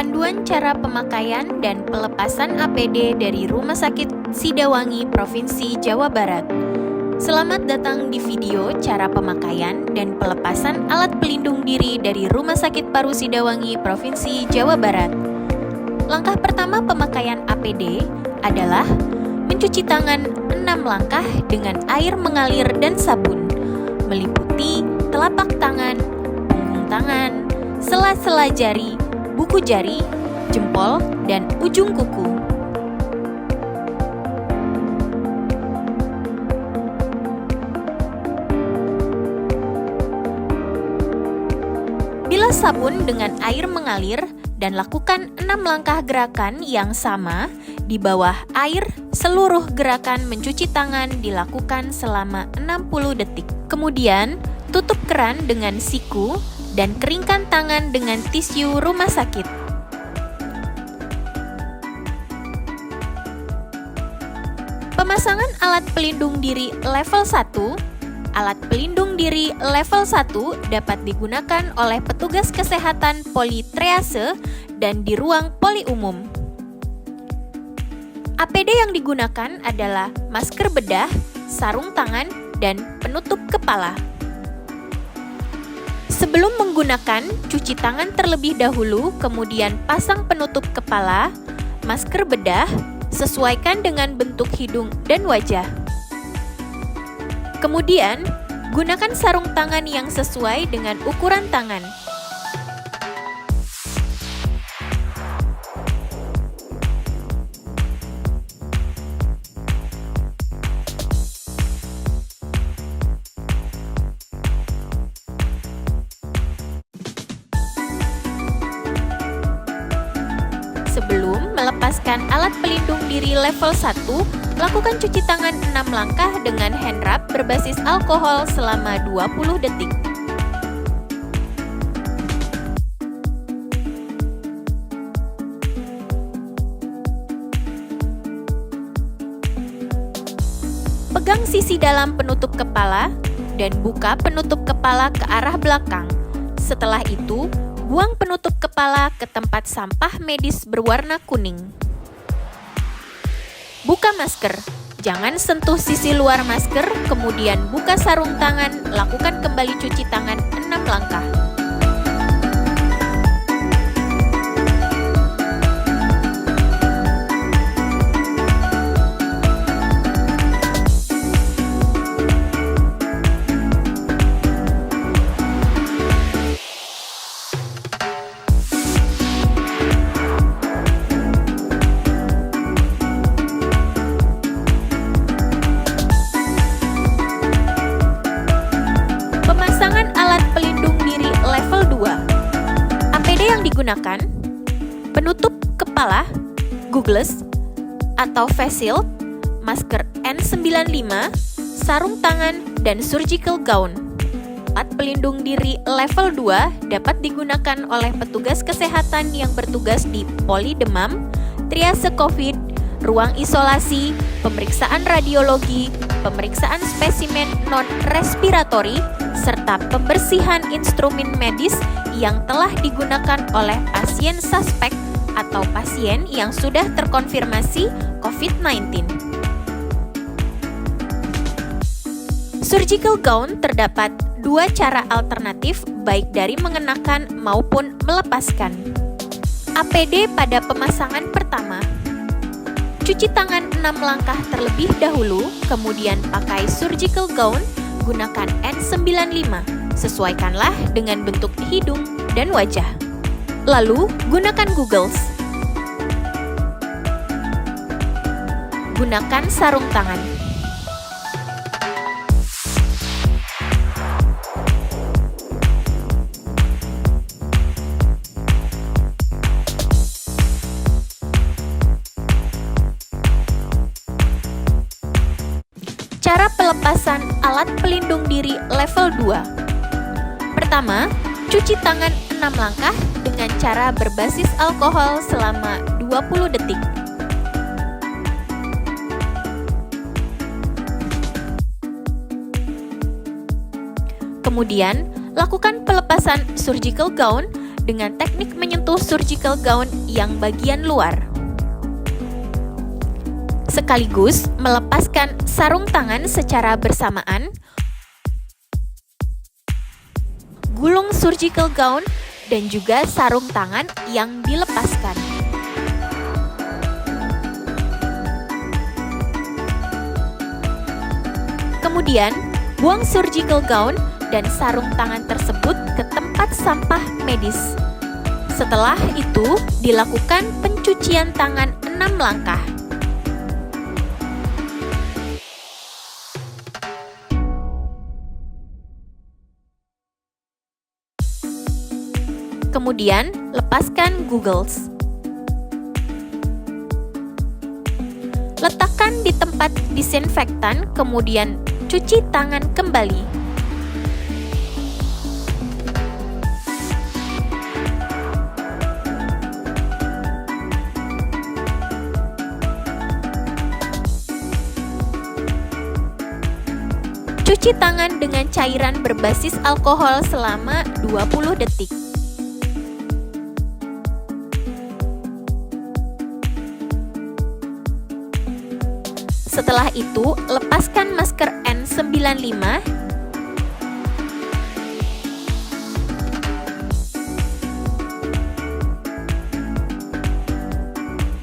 Panduan cara pemakaian dan pelepasan APD dari Rumah Sakit Sidawangi, Provinsi Jawa Barat. Selamat datang di video cara pemakaian dan pelepasan alat pelindung diri dari Rumah Sakit Paru Sidawangi, Provinsi Jawa Barat. Langkah pertama pemakaian APD adalah mencuci tangan 6 langkah dengan air mengalir dan sabun, meliputi telapak tangan, punggung tangan, sela-sela jari, buku jari, jempol, dan ujung kuku. Bilas sabun dengan air mengalir dan lakukan 6 langkah gerakan yang sama di bawah air. Seluruh gerakan mencuci tangan dilakukan selama 60 detik. Kemudian, tutup keran dengan siku dan keringkan tangan dengan tisu rumah sakit. Pemasangan alat pelindung diri level 1. Alat pelindung diri level 1 dapat digunakan oleh petugas kesehatan poli triase dan di ruang poli umum. APD yang digunakan adalah masker bedah, sarung tangan, dan penutup kepala. Sebelum menggunakan, cuci tangan terlebih dahulu, kemudian pasang penutup kepala, masker bedah, sesuaikan dengan bentuk hidung dan wajah. Kemudian, gunakan sarung tangan yang sesuai dengan ukuran tangan. Sebelum melepaskan alat pelindung diri level 1, lakukan cuci tangan 6 langkah dengan hand rub berbasis alkohol selama 20 detik. Pegang sisi dalam penutup kepala dan buka penutup kepala ke arah belakang. Setelah itu, buang penutup kepala ke tempat sampah medis berwarna kuning. Buka masker. Jangan sentuh sisi luar masker, kemudian buka sarung tangan, lakukan kembali cuci tangan 6 langkah. Yang digunakan penutup kepala, goggles atau face shield, masker N95, sarung tangan, dan surgical gown. Alat pelindung diri level 2 dapat digunakan oleh petugas kesehatan yang bertugas di poli demam, triase COVID, ruang isolasi, pemeriksaan radiologi, pemeriksaan spesimen non-respiratori, serta pembersihan instrumen medis yang telah digunakan oleh pasien suspek atau pasien yang sudah terkonfirmasi COVID-19. Surgical gown terdapat 2 cara alternatif baik dari mengenakan maupun melepaskan. APD pada pemasangan pertama. Cuci tangan 6 langkah terlebih dahulu, kemudian pakai surgical gown, gunakan N95. Sesuaikanlah dengan bentuk hidung dan wajah. Lalu, gunakan goggles. Gunakan sarung tangan. Cara pelepasan alat pelindung diri level 2. Pertama, cuci tangan 6 langkah dengan cara berbasis alkohol selama 20 detik. Kemudian, lakukan pelepasan surgical gown dengan teknik menyentuh surgical gown yang bagian luar. Sekaligus melepaskan sarung tangan secara bersamaan, gulung surgical gown, dan juga sarung tangan yang dilepaskan. Kemudian, buang surgical gown dan sarung tangan tersebut ke tempat sampah medis. Setelah itu, dilakukan pencucian tangan 6 langkah. Kemudian, lepaskan goggles. Letakkan di tempat disinfektan, kemudian cuci tangan kembali. Cuci tangan dengan cairan berbasis alkohol selama 20 detik. Setelah itu, lepaskan masker N95.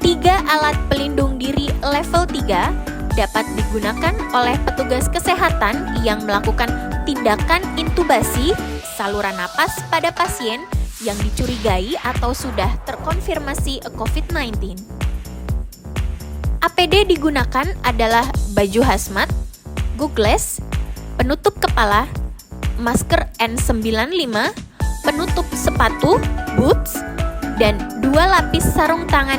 Tiga alat pelindung diri level 3 dapat digunakan oleh petugas kesehatan yang melakukan tindakan intubasi saluran napas pada pasien yang dicurigai atau sudah terkonfirmasi COVID-19. APD digunakan adalah baju hazmat, goggles, penutup kepala, masker N95, penutup sepatu, boots, dan 2 lapis sarung tangan.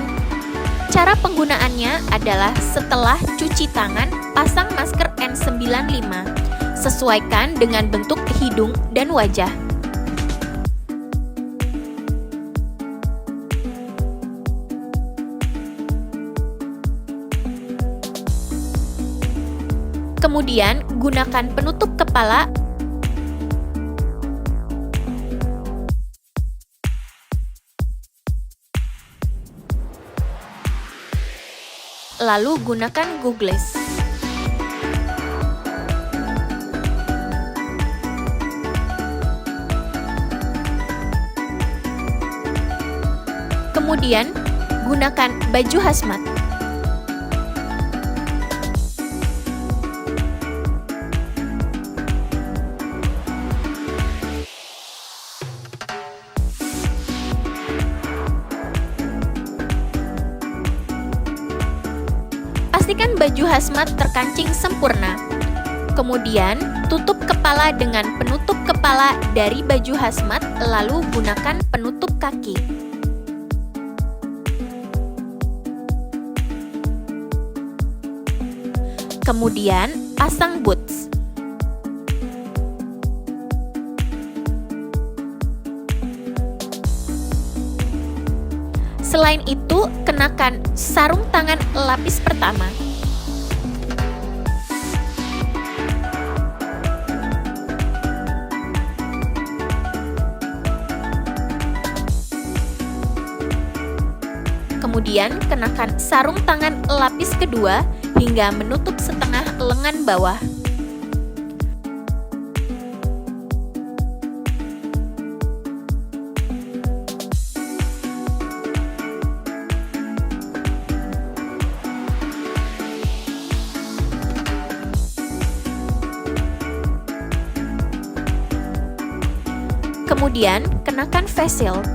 Cara penggunaannya adalah setelah cuci tangan, pasang masker N95. Sesuaikan dengan bentuk hidung dan wajah. Kemudian, gunakan penutup kepala. Lalu gunakan goggles. Kemudian, gunakan baju hazmat. Pastikan baju hazmat terkancing sempurna. Kemudian, tutup kepala dengan penutup kepala dari baju hazmat, lalu gunakan penutup kaki. Kemudian, pasang boots. Selain itu, kenakan sarung tangan lapis pertama. Kemudian, kenakan sarung tangan lapis kedua hingga menutup setengah lengan bawah. Kemudian, kenakan face shield.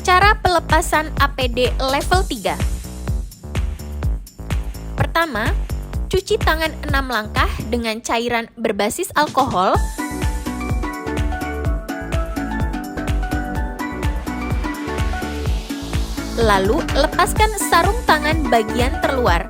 Cara pelepasan APD level 3. Pertama, cuci tangan 6 langkah dengan cairan berbasis alkohol. Lalu, lepaskan sarung tangan bagian terluar.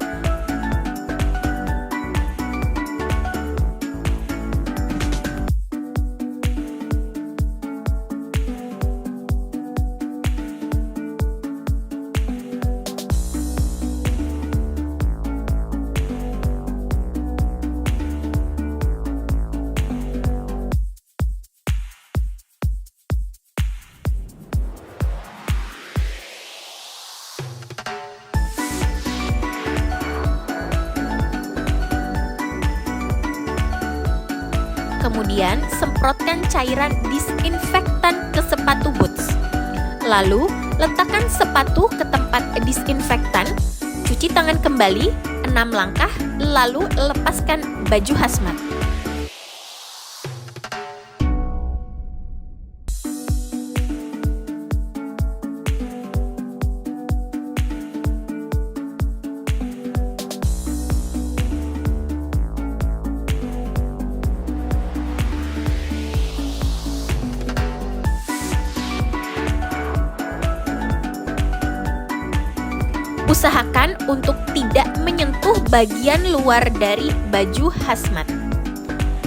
Kemudian, semprotkan cairan disinfektan ke sepatu boots. Lalu, letakkan sepatu ke tempat disinfektan, cuci tangan kembali 6 langkah, lalu lepaskan baju hazmat. Usahakan untuk tidak menyentuh bagian luar dari baju hazmat.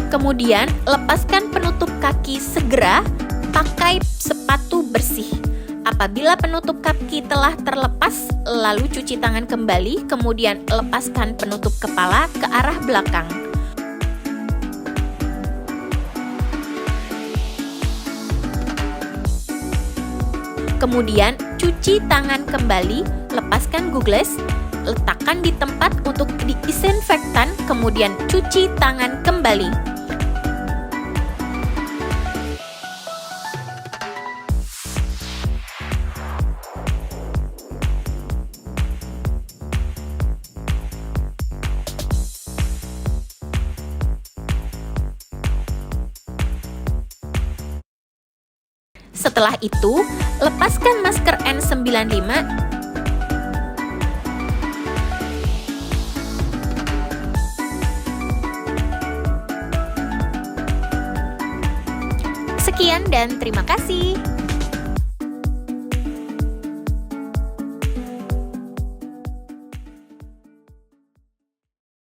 Kemudian, lepaskan penutup kaki segera, pakai sepatu bersih. Apabila penutup kaki telah terlepas, lalu cuci tangan kembali, kemudian lepaskan penutup kepala ke arah belakang. Kemudian, cuci tangan kembali, lepaskan goggles, letakkan di tempat untuk disinfektan, kemudian cuci tangan kembali. Setelah itu, lepaskan masker N95 . Sekian dan terima kasih.